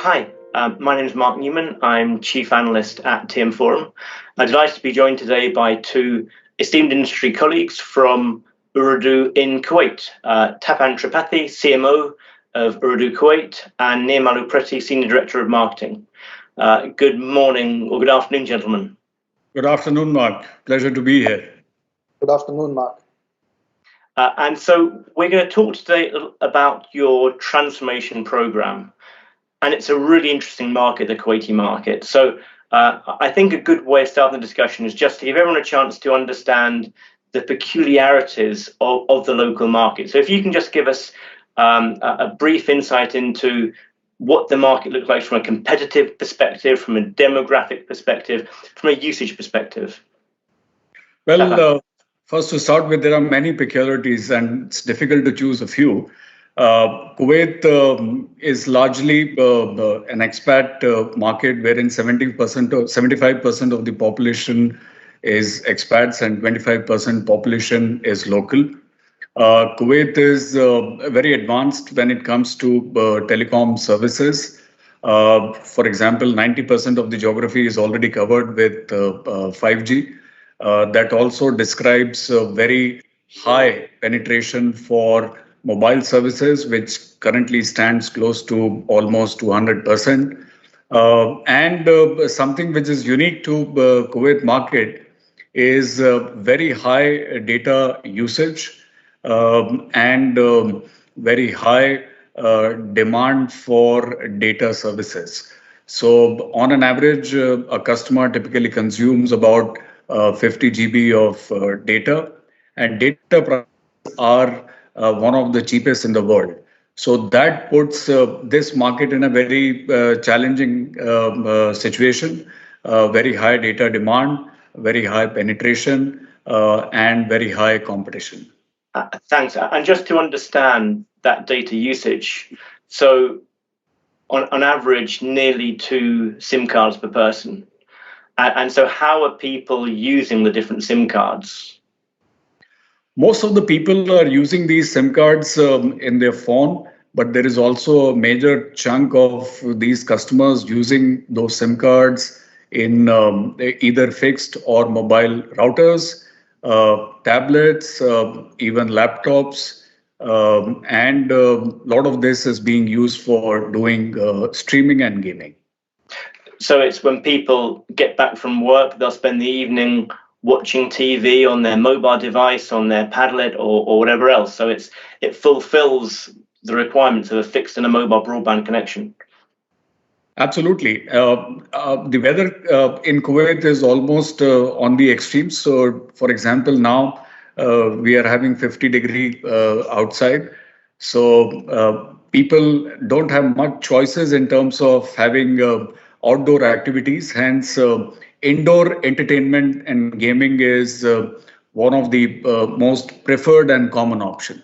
Hi, my name is Mark Newman. I'm Chief Analyst at TM Forum. I'm delighted to be joined today by two esteemed industry colleagues from Ooredoo in Kuwait, Tapan Tripathi, CMO of Ooredoo Kuwait, and Nirmal Upreti, Senior Director of Marketing. Good morning or good afternoon, gentlemen. Good afternoon, Mark. Pleasure to be here. Good afternoon, Mark. And so we're going to talk today about your transformation program. And it's a really interesting market, the Kuwaiti market. So I think a good way of starting the discussion is just to give everyone a chance to understand the peculiarities of the local market. So if you can just give us a brief insight into what the market looks like from a competitive perspective, from a demographic perspective, from a usage perspective. Well, first to start with, there are many peculiarities and it's difficult to choose a few. Kuwait is largely an expat market wherein 70% or 75% of the population is expats and 25% population is local. Kuwait is very advanced when it comes to telecom services. For example, 90% of the geography is already covered with 5G. That also describes very high penetration for mobile services, which currently stands close to almost 200%. And something which is unique to Kuwait market is very high data usage and very high demand for data services. So on an average, a customer typically consumes about 50 GB of data, and data prices are one of the cheapest in the world. So that puts this market in a very challenging situation, very high data demand, very high penetration, and very high competition. Thanks. And just to understand that data usage, so on average, nearly 2 SIM cards per person. And so how are people using the different SIM cards? Most of the people are using these SIM cards in their phone, but there is also a major chunk of these customers using those SIM cards in either fixed or mobile routers, tablets, even laptops, and a lot of this is being used for doing streaming and gaming. So it's when people get back from work, they'll spend the evening watching TV on their mobile device, on their Padlet or whatever else. So it fulfills the requirements of a fixed and a mobile broadband connection. Absolutely. The weather in Kuwait is almost on the extremes. So, for example, now we are having 50-degree outside. So people don't have much choices in terms of having outdoor activities. Hence, indoor entertainment and gaming is one of the most preferred and common option.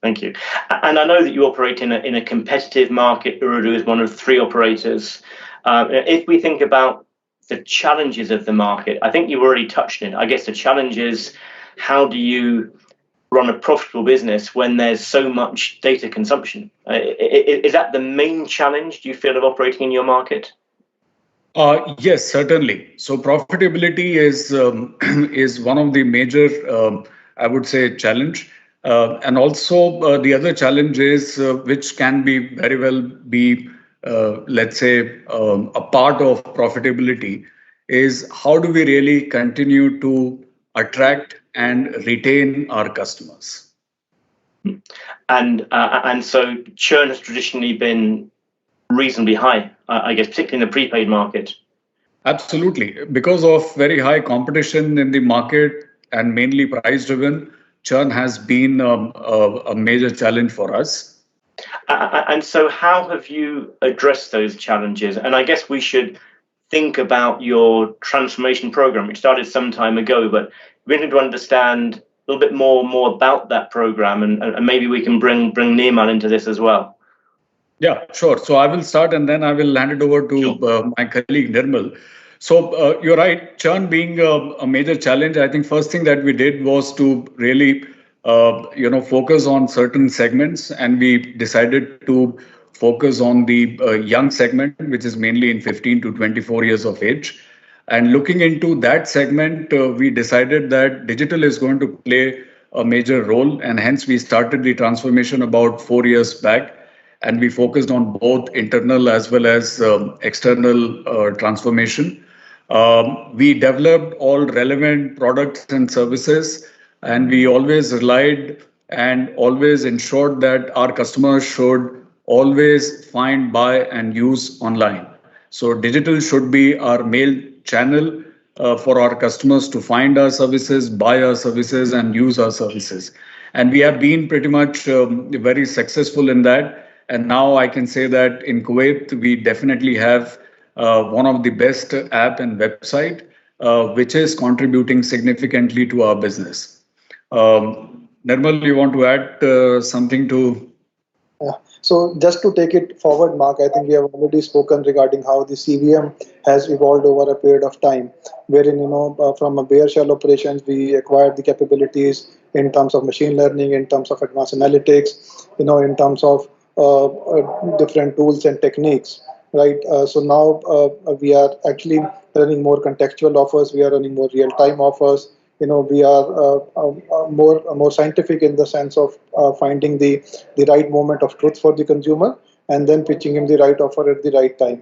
Thank you. And I know that you operate in a competitive market. Ooredoo is one of 3 operators. If we think about the challenges of the market, I think you've already touched on it. I guess the challenge is, how do you run a profitable business when there's so much data consumption? Is that the main challenge, do you feel, of operating in your market? Yes, certainly. So profitability is one of the major, I would say, challenge. And also the other challenge is, which can be very well be, let's say, a part of profitability, is how do we really continue to attract and retain our customers? And so churn has traditionally been reasonably high, I guess, particularly in the prepaid market. Absolutely. Because of very high competition in the market and mainly price driven, churn has been a major challenge for us. And so how have you addressed those challenges? And I guess we should think about your transformation program, which started some time ago, but we need to understand a little bit more about that program, and maybe we can bring Nirmal into this as well. Yeah, sure. So I will start and then I will hand it over to my colleague Nirmal. So you're right, churn being a major challenge. I think first thing that we did was to really focus on certain segments, and we decided to focus on the young segment, which is mainly in 15 to 24 years of age. And looking into that segment, we decided that digital is going to play a major role. And hence, we started the transformation about 4 years back. And we focused on both internal as well as external transformation. We developed all relevant products and services, and we always relied and always ensured that our customers should always find, buy, and use online. So digital should be our main channel for our customers to find our services, buy our services, and use our services. And we have been pretty much very successful in that. And now I can say that in Kuwait, we definitely have one of the best app and website, which is contributing significantly to our business. Nirmal, you want to add something to? Yeah. So just to take it forward, Mark, I think we have already spoken regarding how the CVM has evolved over a period of time, wherein, from a bare shell operations, we acquired the capabilities in terms of machine learning, in terms of advanced analytics, in terms of different tools and techniques, right? So now we are actually running more contextual offers, we are running more real-time offers. We are more scientific in the sense of finding the right moment of truth for the consumer and then pitching him the right offer at the right time.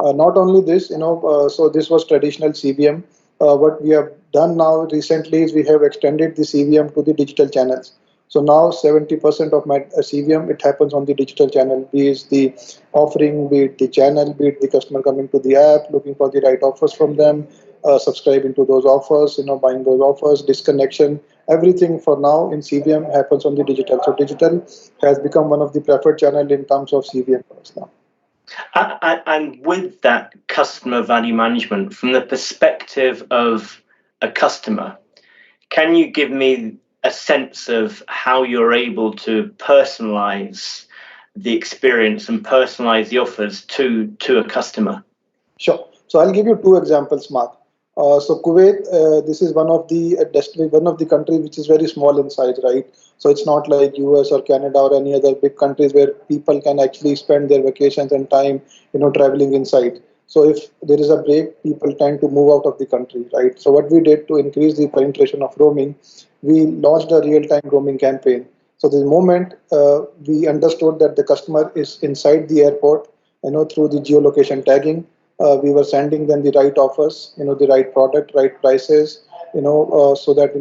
Not only this, so this was traditional CVM. What we have done now recently is we have extended the CVM to the digital channels. So now 70% of my CVM, it happens on the digital channel, be it the offering, be it the channel, be it the customer coming to the app, looking for the right offers from them, subscribing to those offers, buying those offers, disconnection, everything for now in CVM happens on the digital. So digital has become one of the preferred channel in terms of CVM for us now. And with that customer value management, from the perspective of a customer, can you give me a sense of how you're able to personalize the experience and personalize the offers to a customer? Sure. So I'll give you two examples, Mark. So Kuwait, this is one of the countries which is very small in size, right? So it's not like US or Canada or any other big countries where people can actually spend their vacations and time, traveling inside. So if there is a break, people tend to move out of the country, right? So what we did to increase the penetration of roaming, we launched a real-time roaming campaign. So the moment we understood that the customer is inside the airport, through the geolocation tagging, we were sending them the right offers, the right product, right prices, so that,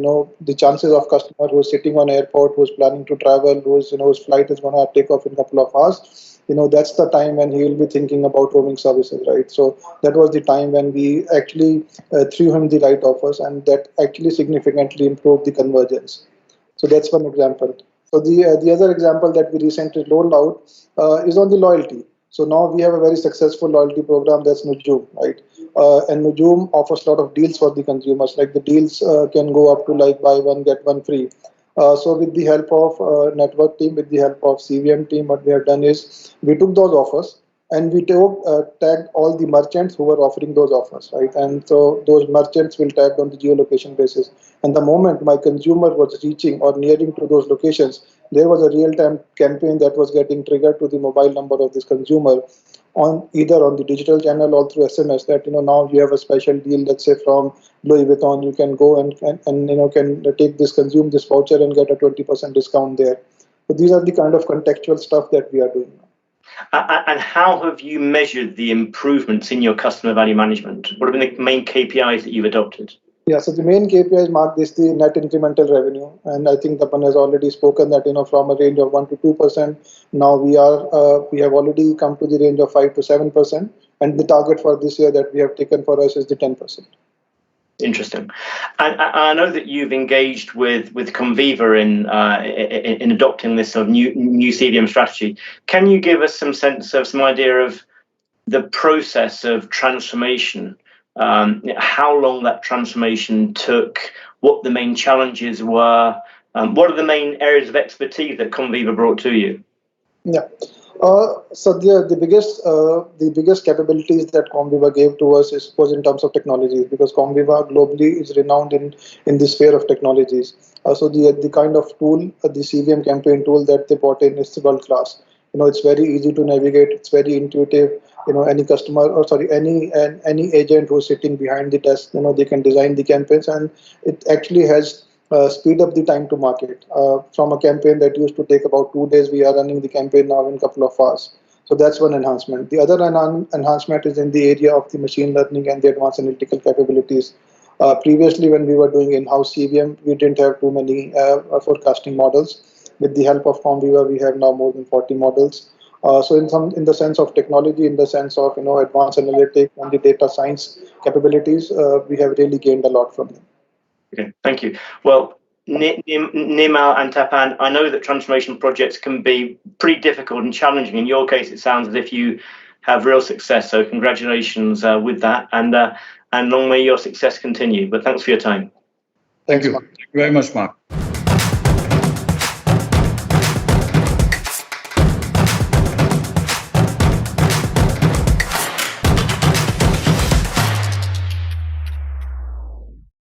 the chances of customer who's sitting on airport, who's planning to travel, whose flight is going to take off in a couple of hours, that's the time when he will be thinking about roaming services, right? So that was the time when we actually threw him the right offers, and that actually significantly improved the convergence. So that's one example. So the other example that we recently rolled out is on the loyalty. So now we have a very successful loyalty program, that's Nujum, right? And Nujum offers a lot of deals for the consumers. Like the deals can go up to like buy one get one free. So with the help of network team, with the help of CVM team, what we have done is we took those offers and we tagged all the merchants who were offering those offers, right? And so those merchants will tag on the geolocation basis. And the moment my consumer was reaching or nearing to those locations, there was a real-time campaign that was getting triggered to the mobile number of this consumer on either on the digital channel or through SMS that, now you have a special deal, let's say from Louis Vuitton, you can go and can take this, consume this voucher and get a 20% discount there. So these are the kind of contextual stuff that we are doing. And how have you measured the improvements in your customer value management? What have been the main KPIs that you've adopted? Yeah, so the main KPIs, Mark, is the net incremental revenue, and I think Tapan has already spoken that from a range of 1 to 2%. Now we have already come to the range of 5 to 7%, and the target for this year that we have taken for us is the 10%. Interesting, and I know that you've engaged with Comviva in adopting this sort of new CVM strategy. Can you give us some idea of the process of transformation? How long that transformation took, what the main challenges were, what are the main areas of expertise that Comviva brought to you? Yeah. So the biggest capabilities that Comviva gave to us was in terms of technologies, because Comviva globally is renowned in the sphere of technologies. So the kind of tool, the CVM campaign tool that they brought in is world class. it's very easy to navigate. It's very intuitive. Any customer, or sorry, any agent who's sitting behind the desk, they can design the campaigns, and it actually has speed up the time to market. From a campaign that used to take about 2 days, we are running the campaign now in a couple of hours. So that's one enhancement. The other enhancement is in the area of the machine learning and the advanced analytical capabilities. Previously, when we were doing in-house CVM, we didn't have too many forecasting models. With the help of Comviva, we have now more than 40 models. So in the sense of technology, in the sense of advanced analytics and the data science capabilities, we have really gained a lot from them. Okay, thank you. Well, Nimal and Tapan, I know that transformation projects can be pretty difficult and challenging. In your case, it sounds as if you have real success. So congratulations with that, and long may your success continue. But thanks for your time. Thank you. Thank you very much, Mark.